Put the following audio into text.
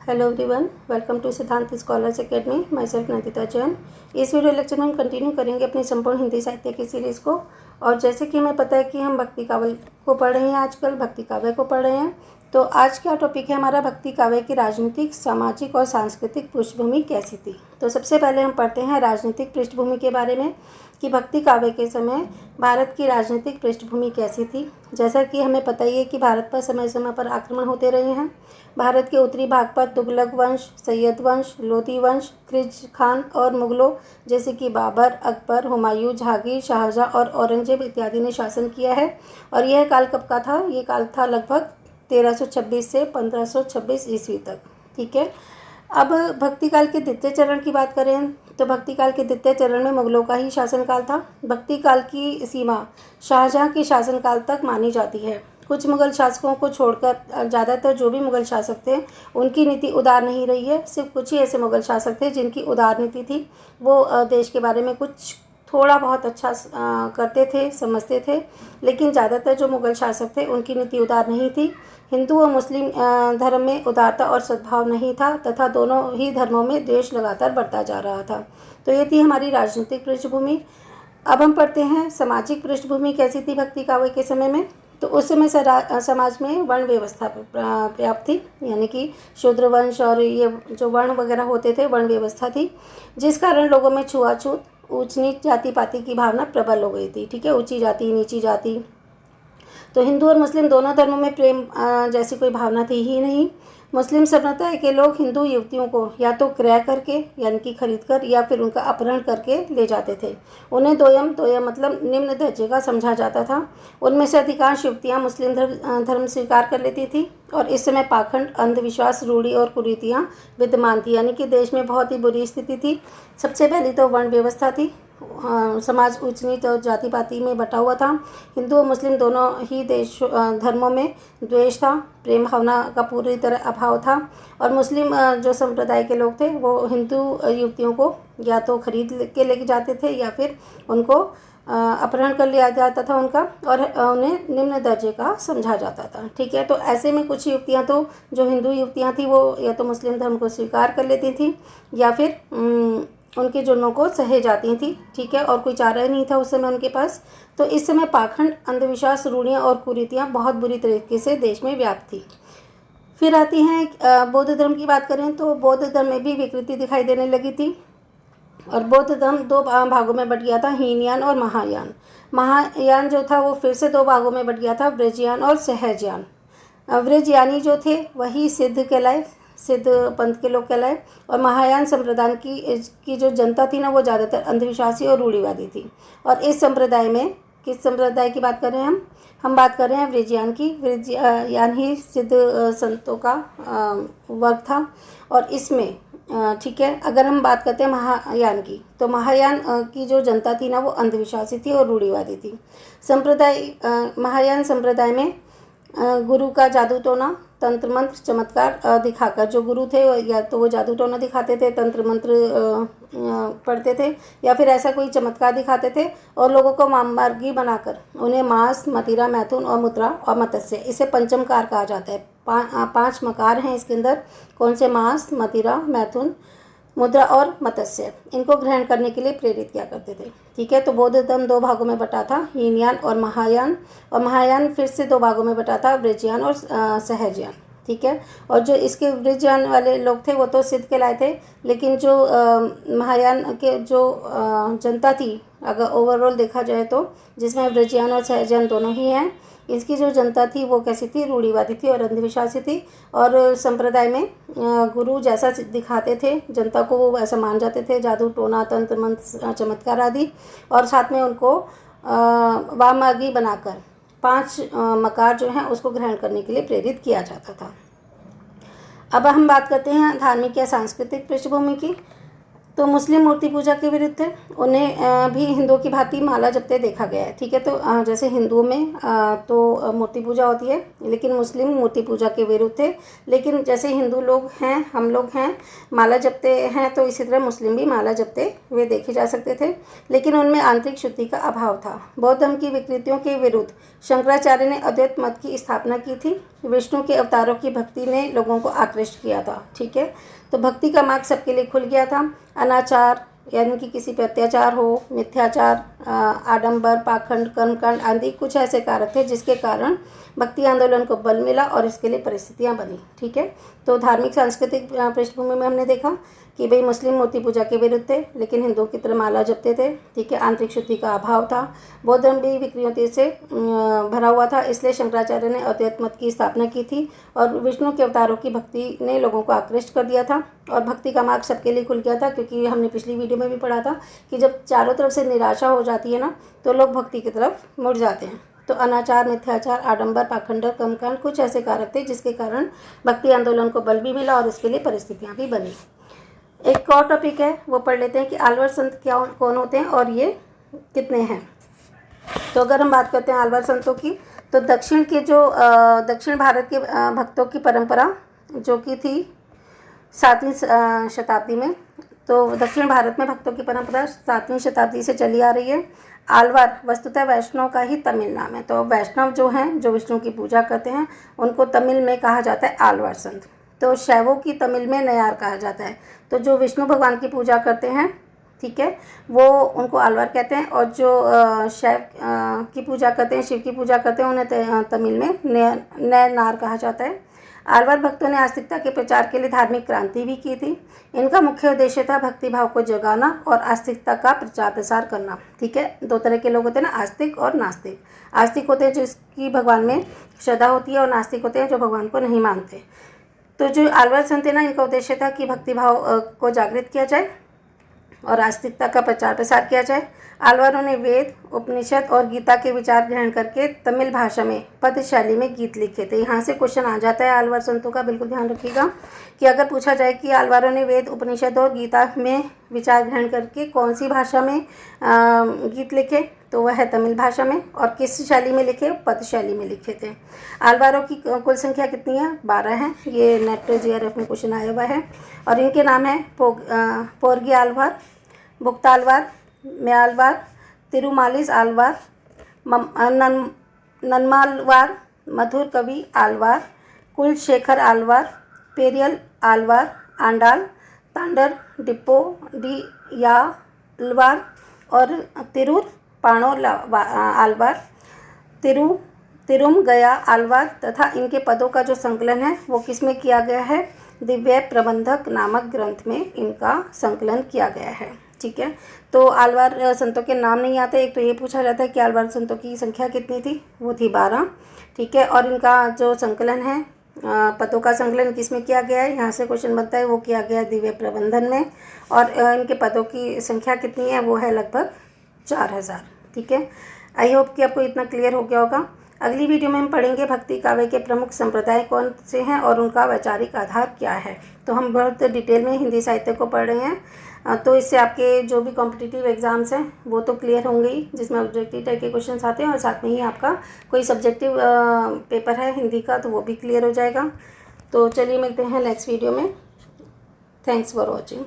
Hello everyone, welcome to सिद्धांत scholars academy. My self Nandita Jain. इस video lecture में हम कंटिन्यू करेंगे अपनी संपूर्ण हिंदी साहित्य की सीरीज़ को। और जैसे कि हमें पता है कि हम भक्ति काव्य को पढ़ रहे हैं, आजकल भक्ति काव्य को पढ़ रहे हैं। तो आज का टॉपिक है हमारा भक्ति काव्य की राजनीतिक, सामाजिक और सांस्कृतिक पृष्ठभूमि कैसी थी। तो सबसे पहले हम पढ़ते हैं राजनीतिक पृष्ठभूमि के बारे में कि भक्ति काव्य के समय भारत की राजनीतिक पृष्ठभूमि कैसी थी। जैसा कि हमें पता ही है कि भारत पर समय समय पर आक्रमण होते रहे हैं। भारत के उत्तरी भाग पर तुगलक वंश, सैयद वंश, लोधी वंश, खिलजी खान और मुगलों जैसे कि बाबर, अकबर, हुमायूं, जहांगीर, शाहजहां और औरंगजेब इत्यादि ने शासन किया है। और यह काल कब का था? ये काल था लगभग 1326 से 1526 ईस्वी तक। ठीक है। अब भक्ति काल के द्वितीय चरण की बात करें तो भक्ति काल के द्वितीय चरण में मुगलों का ही शासनकाल था। भक्ति काल की सीमा शाहजहां के शासनकाल तक मानी जाती है। कुछ मुगल शासकों को छोड़कर ज़्यादातर जो भी मुगल शासक थे उनकी नीति उदार नहीं रही है। सिर्फ कुछ ही ऐसे मुगल शासक थे जिनकी उदार नीति थी। वो देश के बारे में कुछ थोड़ा बहुत अच्छा करते थे, समझते थे, लेकिन ज़्यादातर जो मुगल शासक थे उनकी नीति उदार नहीं थी। हिंदू और मुस्लिम धर्म में उदारता और सद्भाव नहीं था तथा दोनों ही धर्मों में द्वेष लगातार बढ़ता जा रहा था। तो ये थी हमारी राजनीतिक पृष्ठभूमि। अब हम पढ़ते हैं सामाजिक पृष्ठभूमि कैसी थी भक्ति काव्य के समय में। तो उस समय समाज में वर्ण व्यवस्था पर्याप्त थी, यानी कि शूद्र वंश और ये जो वर्ण वगैरह होते थे, वर्ण व्यवस्था थी, जिस कारण लोगों में छुआछूत, ऊंच नीच, जाति पाति की भावना प्रबल हो गई थी। ठीक है, ऊंची जाति, नीची जाति। तो हिंदू और मुस्लिम दोनों धर्मों में प्रेम जैसी कोई भावना थी ही नहीं। मुस्लिम संप्रदाय के लोग हिंदू युवतियों को या तो क्रय करके यानी कि खरीद कर या फिर उनका अपहरण करके ले जाते थे। उन्हें दोयम मतलब निम्न दर्जे का समझा जाता था। उनमें से अधिकांश युवतियाँ मुस्लिम धर्म स्वीकार कर लेती थी। और इस समय पाखंड, अंधविश्वास, रूढ़ी और कुरीतियाँ विद्यमान थी, यानी कि देश में बहुत ही बुरी स्थिति थी। सबसे पहली तो वर्ण व्यवस्था थी। समाज ऊंच नीच और जाति पाति में बटा हुआ था। हिंदू और मुस्लिम दोनों ही धर्मों में द्वेष था, प्रेम भावना का पूरी तरह अभाव था। और मुस्लिम जो संप्रदाय के लोग थे वो हिंदू युवतियों को या तो खरीद के लेके जाते थे या फिर उनको अपहरण कर लिया जाता था उनका, और उन्हें निम्न दर्जे का समझा जाता था। ठीक है, तो ऐसे में कुछ युवतियाँ तो जो हिंदू युवतियाँ थी वो या तो मुस्लिम धर्म को स्वीकार कर लेती थी या फिर उनके जुर्मों को सहे जाती थी। ठीक है, और कोई चारा नहीं था उस समय उनके पास। तो इस समय पाखंड, अंधविश्वास, रूढ़ियाँ और कुरीतियाँ बहुत बुरी तरीके से देश में व्याप्त थी। फिर आती हैं बौद्ध धर्म की बात करें तो बौद्ध धर्म में भी विकृति दिखाई देने लगी थी। और बौद्ध धर्म दो भागों में बट गया था, हीनयान और महायान। महायान जो था वो फिर से दो भागों में बट गया था, व्रजयान और सहजयान। व्रजयानी जो थे वही सिद्ध कहलाए, सिद्ध पंथ के लोग कहलाए। और महायान संप्रदाय की जो जनता थी ना वो ज़्यादातर अंधविश्वासी और रूढ़िवादी थी। और इस संप्रदाय में किस संप्रदाय की बात कर रहे हैं हम बात कर रहे हैं व्रजयान की। व्रजयान ही सिद्ध संतों का वर्ग था। और इसमें ठीक है, अगर हम बात करते हैं महायान की तो महायान की जो जनता थी ना वो अंधविश्वासी थी और रूढ़िवादी थी। महायान संप्रदाय में गुरु का जादू टोना, तंत्र मंत्र, चमत्कार दिखाकर, जो गुरु थे या तो वो जादू टोना दिखाते थे, तंत्र मंत्र पढ़ते थे या फिर ऐसा कोई चमत्कार दिखाते थे, और लोगों को मार्गी बनाकर उन्हें मांस, मदिरा, मैथुन और मुद्रा और मत्स्य, इसे पंचमकार कहा जाता है। 5 मकार हैं इसके अंदर। कौन से? मांस, मदिरा, मैथुन, मुद्रा और मत्स्य। इनको ग्रहण करने के लिए प्रेरित किया करते थे। ठीक है, तो बौद्ध धर्म दो भागों में बटा था, हीनयान और महायान। और महायान फिर से दो भागों में बटा था, व्रजयान और सहजयान। ठीक है, और जो इसके व्रजयान वाले लोग थे वो तो सिद्ध कहलाए थे, लेकिन जो महायान के जो जनता थी, अगर ओवरऑल देखा जाए तो, जिसमें व्रजयान और सहजयान दोनों ही हैं, इसकी जो जनता थी वो कैसी थी? रूढ़िवादी थी और अंधविश्वासी थी। और संप्रदाय में गुरु जैसा दिखाते थे जनता को वो वैसा मान जाते थे, जादू टोना, तंत्र मंत्र, चमत्कार आदि। और साथ में उनको वामागी बनाकर 5 मकार जो हैं उसको ग्रहण करने के लिए प्रेरित किया जाता था। अब हम बात करते हैं धार्मिक या सांस्कृतिक पृष्ठभूमि की। तो मुस्लिम मूर्ति पूजा के विरुद्ध थे, उन्हें भी हिंदुओं की भांति माला जपते देखा गया है। ठीक है, तो जैसे हिंदुओं में तो मूर्ति पूजा होती है, लेकिन मुस्लिम मूर्ति पूजा के विरुद्ध थे। लेकिन जैसे हिंदू लोग हैं, हम लोग हैं, माला जपते हैं, तो इसी तरह मुस्लिम भी माला जपते हुए देखे जा सकते थे, लेकिन उनमें आंतरिक शुद्धि का अभाव था। बौद्ध धर्म की विकृतियों के विरुद्ध शंकराचार्य ने अद्वैत मत की स्थापना की थी। विष्णु के अवतारों की भक्ति ने लोगों को आकृष्ट किया था। ठीक है, तो भक्ति का मार्ग सबके लिए खुल गया था। अनाचार यानी कि किसी पर अत्याचार हो, मिथ्याचार, आडंबर, पाखंड, कर्मकांड आदि कुछ ऐसे कारक थे जिसके कारण भक्ति आंदोलन को बल मिला और इसके लिए परिस्थितियां बनी। ठीक है, तो धार्मिक सांस्कृतिक पृष्ठभूमि में हमने देखा कि भाई मुस्लिम मूर्ति पूजा के विरुद्ध थे, लेकिन हिंदुओं की तरह माला जपते थे। ठीक है, आंतरिक शुद्धि का अभाव था। बौद्ध धर्म भी विकृतियों से भरा हुआ था, इसलिए शंकराचार्य ने अद्वैत मत की स्थापना की थी और विष्णु के अवतारों की भक्ति ने लोगों को आकृष्ट कर दिया था और भक्ति का मार्ग सबके लिए खुल गया था। क्योंकि हमने पिछली वीडियो में भी पढ़ा था कि जब चारों तरफ से निराशा हो जाती है ना, तो लोग भक्ति की तरफ मुड़ जाते हैं। तो अनाचार, मिथ्याचार, आडंबर, पाखंड, कर्मकांड कुछ ऐसे कारक थे जिसके कारण भक्ति आंदोलन को बल भी मिला और इसके लिए परिस्थितियाँ भी बनी। एक और टॉपिक है, वो पढ़ लेते हैं कि आलवर संत क्या कौन होते हैं और ये कितने हैं। तो अगर हम बात करते हैं आलवर संतों की, तो दक्षिण भारत के भक्तों की परंपरा जो कि थी 7वीं शताब्दी में, तो दक्षिण भारत में भक्तों की परंपरा 7वीं शताब्दी से चली आ रही है। आलवर वस्तुतः वैष्णव का ही तमिल नाम है। तो वैष्णव जो हैं, जो विष्णु की पूजा करते हैं, उनको तमिल में कहा जाता है आलवर संत। तो शैवों की तमिल में नयार कहा जाता है। तो जो विष्णु भगवान की पूजा करते हैं, ठीक है, वो उनको आलवर कहते हैं, और जो शैव की पूजा करते हैं, शिव की पूजा करते हैं, उन्हें तमिल में नयनार कहा जाता है। आलवर भक्तों ने आस्तिकता के प्रचार के लिए धार्मिक क्रांति भी की थी। इनका मुख्य उद्देश्य था भक्ति भाव को जगाना और आस्तिकता का प्रचार प्रसार करना। ठीक है, दो तरह के लोग होते हैं ना, आस्तिक और नास्तिक। आस्तिक होते हैं जिसकी भगवान में श्रद्धा होती है, और नास्तिक होते हैं जो भगवान को नहीं मानते। तो जो आलवर संत है ना, इनका उद्देश्य था कि भक्ति भाव को जागृत किया जाए और आस्तिकता का प्रचार प्रसार किया जाए। आलवारों ने वेद, उपनिषद और गीता के विचार ग्रहण करके तमिल भाषा में पद शैली में गीत लिखे थे। यहाँ से क्वेश्चन आ जाता है आलवर संतों का, बिल्कुल ध्यान रखिएगा कि अगर पूछा जाए कि आलवारों ने वेद, उपनिषद और गीता में विचार ग्रहण करके कौन सी भाषा में गीत लिखे, तो वह है तमिल भाषा में। और किस शैली में लिखे? पद शैली में लिखे थे। आलवारों की कुल संख्या कितनी है? 12 है। ये नेट JRF में क्वेश्चन आया हुआ है। और इनके नाम है पोरगी आलवार, बुक्तालवार, म्यालवार, तिरुमालिस आलवार, नन्मालवार, मधुर कवि आलवार, कुलशेखर आलवार, पेरियल आलवार, आंडाल, तांडर, डिप्पो डियालवार और तिरूर पाणो आलवार, तिरुम गया आलवार। तथा इनके पदों का जो संकलन है वो किस में किया गया है? दिव्य प्रबंधक नामक ग्रंथ में इनका संकलन किया गया है। ठीक है, तो आलवार संतों के नाम नहीं आते। एक तो ये पूछा जाता है कि आलवार संतों की संख्या कितनी थी, वो थी 12। ठीक है, और इनका जो संकलन है, पदों का संकलन किस में किया गया है, यहाँ से क्वेश्चन बनता है, वो किया गया दिव्य प्रबंधन में। और इनके पदों की संख्या कितनी है? वो है लगभग 4000। ठीक है, आई होप कि आपको इतना क्लियर हो गया होगा। अगली वीडियो में हम पढ़ेंगे भक्ति काव्य के प्रमुख संप्रदाय कौन से हैं और उनका वैचारिक आधार क्या है। तो हम बहुत डिटेल में हिंदी साहित्य को पढ़ रहे हैं, तो इससे आपके जो भी कॉम्पिटिटिव एग्ज़ाम्स हैं वो तो क्लियर होंगे ही, जिसमें ऑब्जेक्टिव टाइप के क्वेश्चन आते हैं, और साथ में ही आपका कोई सब्जेक्टिव पेपर है हिंदी का, तो वो भी क्लियर हो जाएगा। तो चलिए मिलते हैं नेक्स्ट वीडियो में। Thanks for watching.